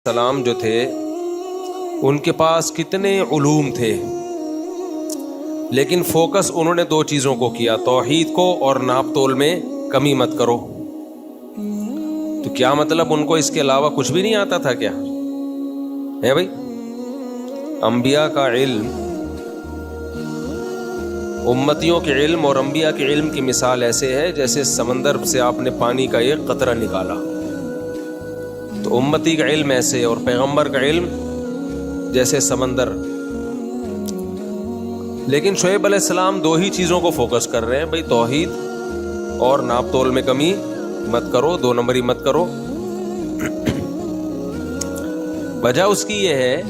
السلام جو تھے ان کے پاس کتنے علوم تھے، لیکن فوکس انہوں نے دو چیزوں کو کیا، توحید کو اور ناپ تول میں کمی مت کرو۔ تو کیا مطلب ان کو اس کے علاوہ کچھ بھی نہیں آتا تھا کیا ہے بھائی؟ انبیاء کا علم، امتیوں کے علم اور انبیاء کے علم کی مثال ایسے ہے جیسے سمندر سے آپ نے پانی کا ایک قطرہ نکالا، تو امتی کا علم ایسے اور پیغمبر کا علم جیسے سمندر۔ لیکن شعیب علیہ السلام دو ہی چیزوں کو فوکس کر رہے ہیں بھائی، توحید اور ناپ تول میں کمی مت کرو، دو نمبری مت کرو۔ وجہ اس کی یہ ہے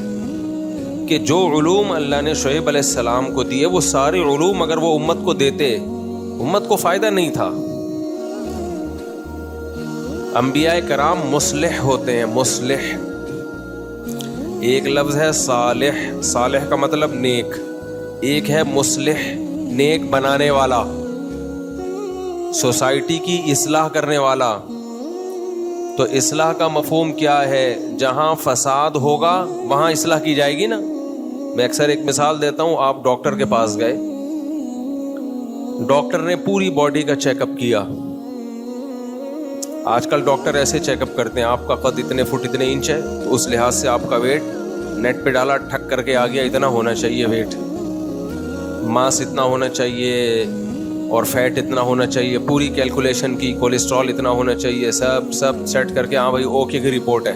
کہ جو علوم اللہ نے شعیب علیہ السلام کو دیے، وہ سارے علوم اگر وہ امت کو دیتے، امت کو فائدہ نہیں تھا۔ انبیاء کرام مصلح ہوتے ہیں، مصلح، ایک لفظ ہے صالح، صالح کا مطلب نیک، ایک ہے مصلح، نیک بنانے والا، سوسائٹی کی اصلاح کرنے والا۔ تو اصلاح کا مفہوم کیا ہے؟ جہاں فساد ہوگا وہاں اصلاح کی جائے گی نا۔ میں اکثر ایک مثال دیتا ہوں، آپ ڈاکٹر کے پاس گئے، ڈاکٹر نے پوری باڈی کا چیک اپ کیا۔ آج کل ڈاکٹر ایسے چیک اپ کرتے ہیں، آپ کا قد اتنے فٹ اتنے انچ ہے تو اس لحاظ سے آپ کا ویٹ نیٹ پہ ڈالا، ٹھک کر کے آ گیا، اتنا ہونا چاہیے ویٹ، ماس اتنا ہونا چاہیے اور فیٹ اتنا ہونا چاہیے، پوری کیلکولیشن کی، کولیسٹرول اتنا ہونا چاہیے، سب سیٹ کر کے ہاں بھائی اوکے کی رپورٹ ہے۔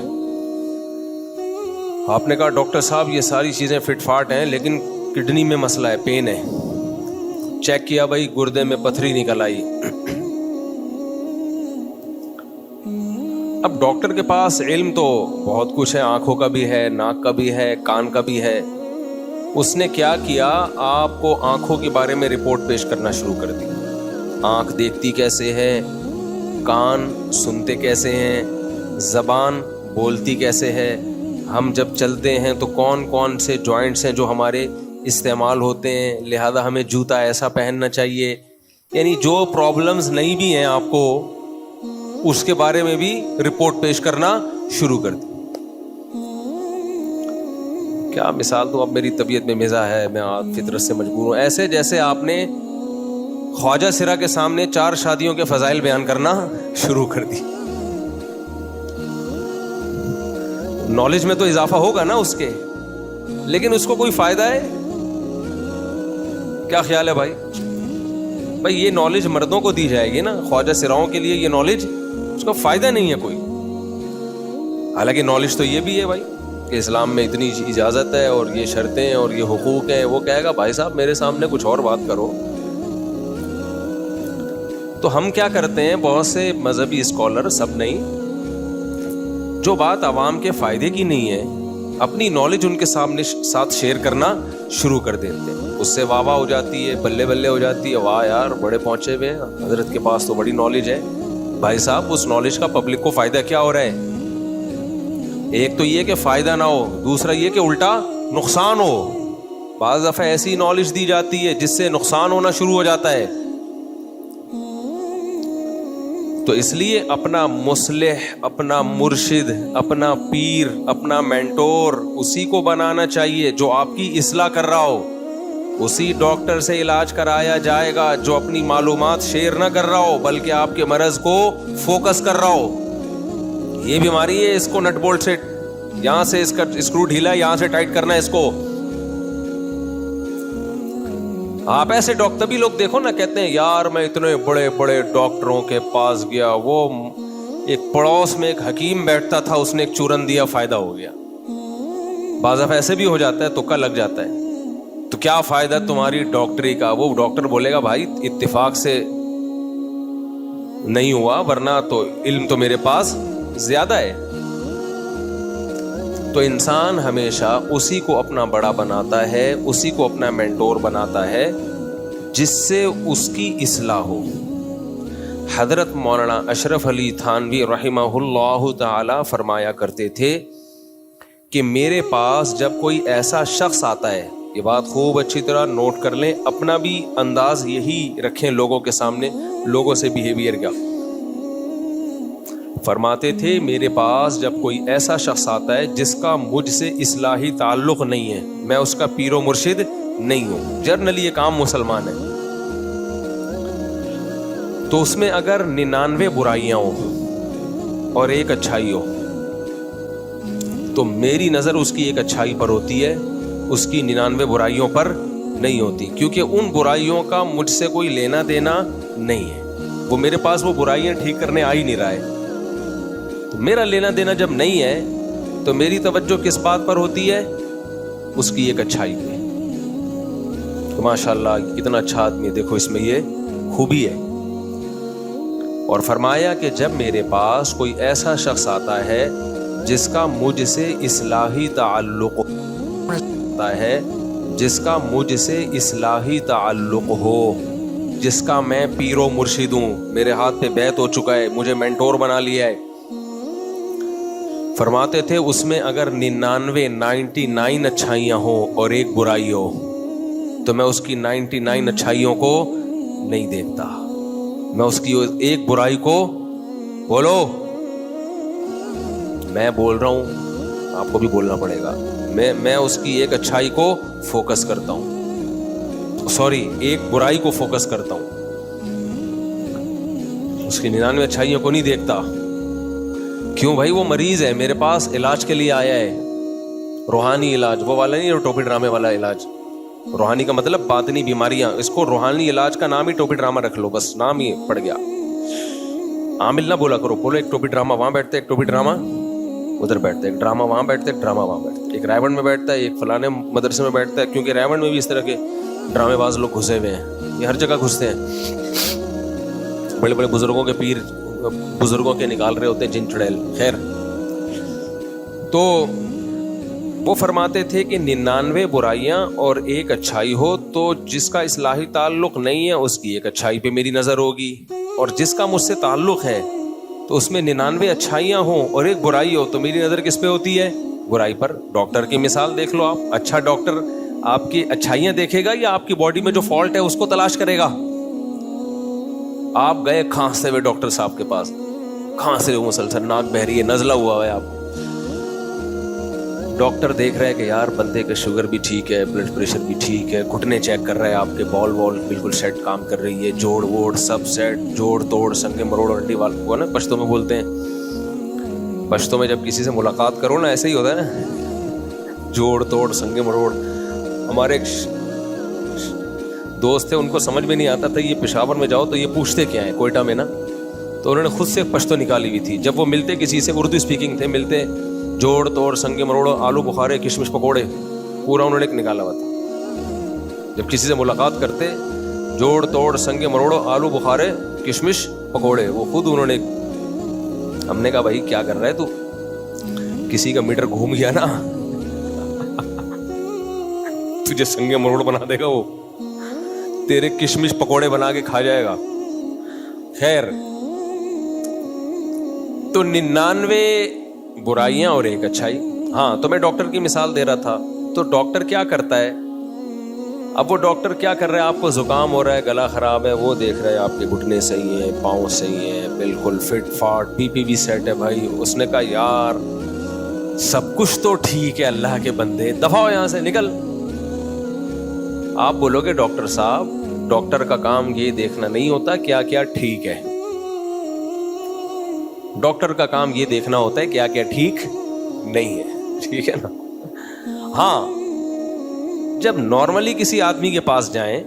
آپ نے کہا ڈاکٹر صاحب یہ ساری چیزیں فٹ فاٹ ہیں لیکن کڈنی میں مسئلہ ہے، پین ہے۔ چیک کیا بھائی، گردے میں پتھری نکل آئی۔ اب ڈاکٹر کے پاس علم تو بہت کچھ ہے، آنکھوں کا بھی ہے، ناک کا بھی ہے، کان کا بھی ہے۔ اس نے کیا کیا، آپ کو آنکھوں کے بارے میں رپورٹ پیش کرنا شروع کر دی۔ آنکھ دیکھتی کیسے ہے، کان سنتے کیسے ہیں، زبان بولتی کیسے ہے، ہم جب چلتے ہیں تو کون کون سے جوائنٹس ہیں جو ہمارے استعمال ہوتے ہیں، لہذا ہمیں جوتا ایسا پہننا چاہیے۔ یعنی جو پرابلمز نہیں بھی ہیں آپ کو، اس کے بارے میں بھی رپورٹ پیش کرنا شروع کر دی۔ کیا مثال دوں، اب میری طبیعت میں مزاح ہے، میں فطرت سے مجبور ہوں، ایسے جیسے آپ نے خواجہ سرا کے سامنے 4 شادیوں کے فضائل بیان کرنا شروع کر دی۔ نالج میں تو اضافہ ہوگا نا اس کے، لیکن اس کو کوئی فائدہ ہے؟ کیا خیال ہے بھائی؟ بھائی یہ نالج مردوں کو دی جائے گی نا، خواجہ سراؤں کے لیے یہ نالج، اس کا فائدہ نہیں ہے کوئی۔ حالانکہ نالج تو یہ بھی ہے بھائی کہ اسلام میں اتنی اجازت ہے اور یہ شرطیں اور یہ حقوق ہیں۔ وہ کہے گا بھائی صاحب میرے سامنے کچھ اور بات کرو۔ تو ہم کیا کرتے ہیں، بہت سے مذہبی اسکالر، سب نہیں، جو بات عوام کے فائدے کی نہیں ہے، اپنی نالج ان کے سامنے ساتھ شیئر کرنا شروع کر دیتے ہیں۔ اس سے واہ واہ ہو جاتی ہے، بلے بلے ہو جاتی ہے، واہ یار بڑے پہنچے ہوئے ہیں، حضرت کے پاس تو بڑی نالج ہے۔ بھائی صاحب اس نالج کا پبلک کو فائدہ کیا ہو رہا ہے؟ ایک تو یہ کہ فائدہ نہ ہو، دوسرا یہ کہ الٹا نقصان ہو۔ بعض دفعہ ایسی نالج دی جاتی ہے جس سے نقصان ہونا شروع ہو جاتا ہے۔ تو اس لیے اپنا مصلح، اپنا مرشد، اپنا پیر، اپنا مینٹور اسی کو بنانا چاہیے جو آپ کی اصلاح کر رہا ہو۔ اسی ڈاکٹر سے علاج کرایا جائے گا جو اپنی معلومات شیئر نہ کر رہا ہو بلکہ آپ کے مرض کو فوکس کر رہا ہو۔ یہ بیماری ہے، اس کو نٹ بولٹ سے یہاں سے اس کا اسکرو ڈھیلا ہے، یہاں سے ٹائٹ کرنا ہے اس کو۔ آپ ایسے ڈاکٹر بھی لوگ دیکھو نا، کہتے ہیں یار میں اتنے بڑے بڑے ڈاکٹروں کے پاس گیا، وہ ایک پڑوس میں ایک حکیم بیٹھتا تھا، اس نے ایک چورن دیا، فائدہ ہو گیا۔ بعض دفعہ ایسے بھی ہو جاتا ہے، تکا لگ جاتا ہے۔ تو کیا فائدہ تمہاری ڈاکٹری کا؟ وہ ڈاکٹر بولے گا بھائی اتفاق سے نہیں ہوا، ورنہ تو علم تو میرے پاس زیادہ ہے۔ تو انسان ہمیشہ اسی کو اپنا بڑا بناتا ہے، اسی کو اپنا مینٹور بناتا ہے جس سے اس کی اصلاح ہو۔ حضرت مولانا اشرف علی تھانوی رحمہ اللہ تعالی فرمایا کرتے تھے کہ میرے پاس جب کوئی ایسا شخص آتا ہے، یہ بات خوب اچھی طرح نوٹ کر لیں، اپنا بھی انداز یہی رکھیں لوگوں کے سامنے، لوگوں سے بیہیویئر کا۔ فرماتے تھے میرے پاس جب کوئی ایسا شخص آتا ہے جس کا مجھ سے اصلاحی تعلق نہیں ہے، میں اس کا پیر و مرشد نہیں ہوں، جرنلی ایک عام مسلمان ہے، تو اس میں اگر 99 برائیاں ہوں اور ایک اچھائی ہو تو میری نظر اس کی ایک اچھائی پر ہوتی ہے، اس کی 99 برائیوں پر نہیں ہوتی، کیونکہ ان برائیوں کا مجھ سے کوئی لینا دینا نہیں ہے، وہ میرے پاس وہ برائیاں ٹھیک کرنے آ ہی نہیں رہا ہے، تو میرا لینا دینا جب نہیں ہے تو میری توجہ کس بات پر ہوتی ہے؟ اس کی ایک اچھائی پہ۔ تو ماشاءاللہ کتنا اچھا آدمی ہے، دیکھو اس میں یہ خوبی ہے۔ اور فرمایا کہ جب میرے پاس کوئی ایسا شخص آتا ہے جس کا مجھ سے اصلاحی تعلق ہوتا ہے، جس کا مجھ سے اصلاحی تعلق ہو، جس کا میں پیر و مرشد ہوں، میرے ہاتھ پہ بیعت ہو چکا ہے، مجھے مینٹور بنا لیا ہے، فرماتے تھے اس میں اگر 99 اچھائیاں ہوں اور ایک برائی ہو تو میں اس کی 99 اچھائیوں کو نہیں دیکھتا، میں اس کی ایک برائی کو، بولو میں بول رہا ہوں، آپ کو بھی بولنا پڑے گا، میں اس کی ایک اچھائی کو فوکس کرتا ہوں، ایک برائی کو فوکس کرتا ہوں، اس کی 99 اچھائیوں کو نہیں دیکھتا۔ کیوں بھائی؟ وہ مریض ہے، میرے پاس علاج کے لیے آیا ہے، روحانی علاج، وہ والا نہیں، ٹوپی ڈرامے والا علاج، روحانی کا مطلب باطنی بیماریاں، اس کو روحانی علاج کا نام ہی ٹوپی ڈرامہ رکھ لو، بس نام ہی پڑ گیا، عامل نہ بولا کرو، بولو ایک ٹوپی ڈرامہ وہاں بیٹھتے، ایک ٹوپی ڈرامہ ادھر بیٹھتے، ایک ڈرامہ وہاں بیٹھتے، ایک ڈرامہ وہاں بیٹھتے، ایک رائے گنج میں بیٹھتا ہے، ایک فلانے مدرسے میں بیٹھتا ہے، کیونکہ رائے گنج میں بھی اس طرح کے ڈرامے باز لوگ گھسے ہوئے ہیں، یہ ہر جگہ گھستے ہیں، بڑے بڑے بزرگوں کے پیر بزرگوں کے نکال رہے ہوتے ہیں جن چڑیل۔ خیر، تو وہ فرماتے تھے کہ 99 برائیاں اور ایک اچھائی ہو تو جس کا اصلاحی تعلق نہیں ہے اس کی ایک اچھائی پہ میری نظر ہوگی، اور جس کا مجھ سے تعلق ہے تو اس میں 99 اچھائیاں ہوں اور ایک برائی ہو تو میری نظر کس پہ ہوتی ہے؟ برائی پر۔ ڈاکٹر کی مثال دیکھ لو آپ، اچھا ڈاکٹر آپ کی اچھائیاں دیکھے گا یا آپ کی باڈی میں جو فالٹ ہے اس کو تلاش کرے گا؟ آپ گئے کھانستے ہوئے ڈاکٹر صاحب کے پاس، کھانس رہے ہو مسلسل، ناک بہ رہی ہے، نزلہ ہوا ہے، آپ ڈاکٹر دیکھ رہے ہیں کہ یار بندے کا شوگر بھی ٹھیک ہے، بلڈ پریشر بھی ٹھیک ہے، گھٹنے چیک کر رہے ہیں، آپ کے بال وال بالکل سیٹ کام کر رہی ہے، جوڑ ووڑ سب سیٹ، جوڑ توڑ سنگے مروڑ ہڈی وال کو نا پشتوں میں بولتے ہیں، پشتوں میں جب کسی سے ملاقات کرو نا ایسے ہی ہوتا ہے نا، جوڑ توڑ سنگے مروڑ۔ ہمارے ایک دوست تھے، ان کو سمجھ میں نہیں آتا تھا، یہ پشاور میں جاؤ تو یہ پوچھتے کیا ہیں کوئٹہ میں نا، تو انہوں نے خود سے پشتو نکالی ہوئی تھی، جب وہ ملتے کسی سے، اردو اسپیکنگ تھے، ملتے جوڑ توڑ سنگے مروڑ آلو بخارے کشمش پکوڑے پورا انہوں نے نکالا ہوا تھا، جب کسی سے ملاقات کرتے جوڑ توڑ سنگے مروڑ آلو بخارے کشمش پکوڑے، وہ خود انہوں نے، ہم نے کہا بھائی کیا کر رہا ہے تو، کسی کا میٹر گھوم گیا نا تجھے سنگے مروڑ بنا دے گا، وہ تیرے کشمش پکوڑے بنا کے کھا جائے گا۔ خیر، تو 99 برائیاں اور ایک اچھائی۔ ہاں، تو میں ڈاکٹر کی مثال دے رہا تھا، تو ڈاکٹر کیا کرتا ہے؟ اب وہ ڈاکٹر کیا کر رہا ہے؟ آپ کو زکام ہو رہا ہے، گلا خراب ہے، وہ دیکھ رہا ہے آپ کے گھٹنے صحیح ہیں، پاؤں صحیح ہیں، بالکل فٹ فاٹ، پی بھی سیٹ ہے بھائی۔ اس نے کہا یار سب کچھ تو ٹھیک ہے اللہ کے بندے، دفع ہو یہاں سے، نکل۔ آپ بولو گے ڈاکٹر صاحب، ڈاکٹر کا کام یہ دیکھنا نہیں ہوتا کیا کیا ٹھیک ہے، ڈاکٹر کا کام یہ دیکھنا ہوتا ہے کیا کیا ٹھیک نہیں ہے، ٹھیک ہے نا؟ ہاں، جب نارملی کسی آدمی کے پاس جائیں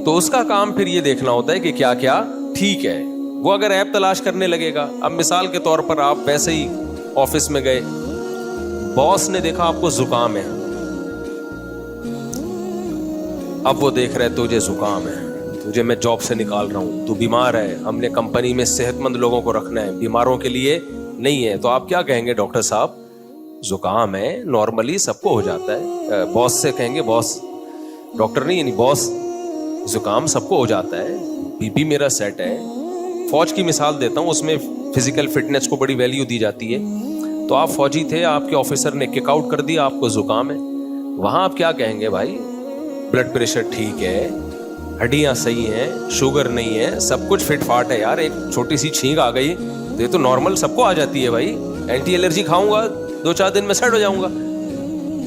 تو اس کا کام پھر یہ دیکھنا ہوتا ہے کہ کیا کیا ٹھیک ہے، وہ اگر ایپ تلاش کرنے لگے گا۔ اب مثال کے طور پر آپ ویسے ہی آفس میں گئے، باس نے دیکھا آپ کو زکام ہے، اب وہ دیکھ رہے تجھے زکام ہے، تجھے میں جاب سے نکال رہا ہوں، تو بیمار ہے، ہم نے کمپنی میں صحت مند لوگوں کو رکھنا ہے، بیماروں کے لیے نہیں ہے، تو آپ کیا کہیں گے؟ ڈاکٹر صاحب زکام ہے، نارملی سب کو ہو جاتا ہے، باس سے کہیں گے، باس ڈاکٹر نہیں یعنی باس، زکام سب کو ہو جاتا ہے، بی پی میرا سیٹ ہے۔ فوج کی مثال دیتا ہوں، اس میں فزیکل فٹنس کو بڑی ویلیو دی جاتی ہے، تو آپ فوجی تھے، آپ کے آفیسر نے کک آؤٹ کر دیا، آپ کو زکام ہے، وہاں آپ کیا کہیں گے؟ بھائی بلڈ پریشر ٹھیک ہے، ہڈیاں صحیح ہیں، شوگر نہیں ہے، سب کچھ فٹ فاٹ ہے، یار ایک چھوٹی سی چھینک آ گئی یہ تو نارمل سب کو آ جاتی ہے بھائی, اینٹی الرجی کھاؤں گا 2-4 دن میں سیٹ ہو جاؤں گا.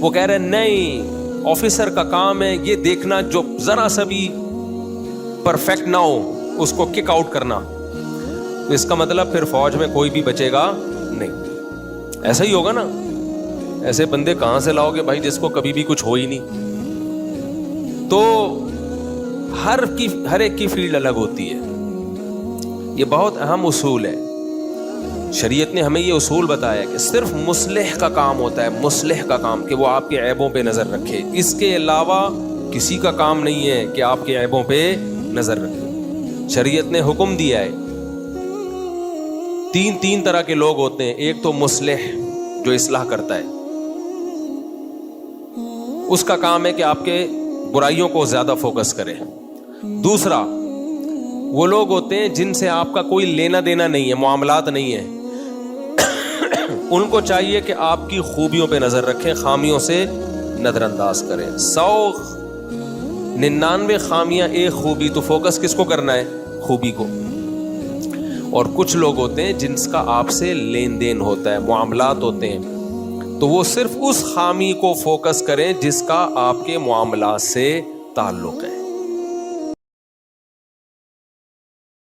وہ کہہ رہے ہیں نہیں, آفیسر کا کام ہے یہ دیکھنا جو ذرا سا بھی پرفیکٹ نہ ہو اس کو کک آؤٹ کرنا. تو اس کا مطلب پھر فوج میں کوئی بھی بچے گا نہیں. ایسا ہی ہوگا نا, ایسے بندے کہاں سے لاؤ گے بھائی جس کو کبھی بھی کچھ ہو ہی نہیں. تو ہر ایک کی فیلڈ الگ ہوتی ہے. یہ بہت اہم اصول ہے. شریعت نے ہمیں یہ اصول بتایا کہ صرف مصلح کا کام ہوتا ہے, مصلح کا کام, کہ وہ آپ کے عیبوں پہ نظر رکھے. اس کے علاوہ کسی کا کام نہیں ہے کہ آپ کے عیبوں پہ نظر رکھے. شریعت نے حکم دیا ہے, 3 طرح کے لوگ ہوتے ہیں. ایک تو مصلح جو اصلاح کرتا ہے, اس کا کام ہے کہ آپ کے برائیوں کو زیادہ فوکس کرے. دوسرا وہ لوگ ہوتے ہیں جن سے آپ کا کوئی لینا دینا نہیں ہے, معاملات نہیں ہے. ان کو چاہیے کہ آپ کی خوبیوں پہ نظر رکھیں, خامیوں سے نظر انداز کریں. 199 خامیاں ایک خوبی, تو فوکس کس کو کرنا ہے؟ خوبی کو. اور کچھ لوگ ہوتے ہیں جن کا آپ سے لین دین ہوتا ہے, معاملات ہوتے ہیں, تو وہ صرف اس خامی کو فوکس کریں جس کا آپ کے معاملات سے تعلق ہے.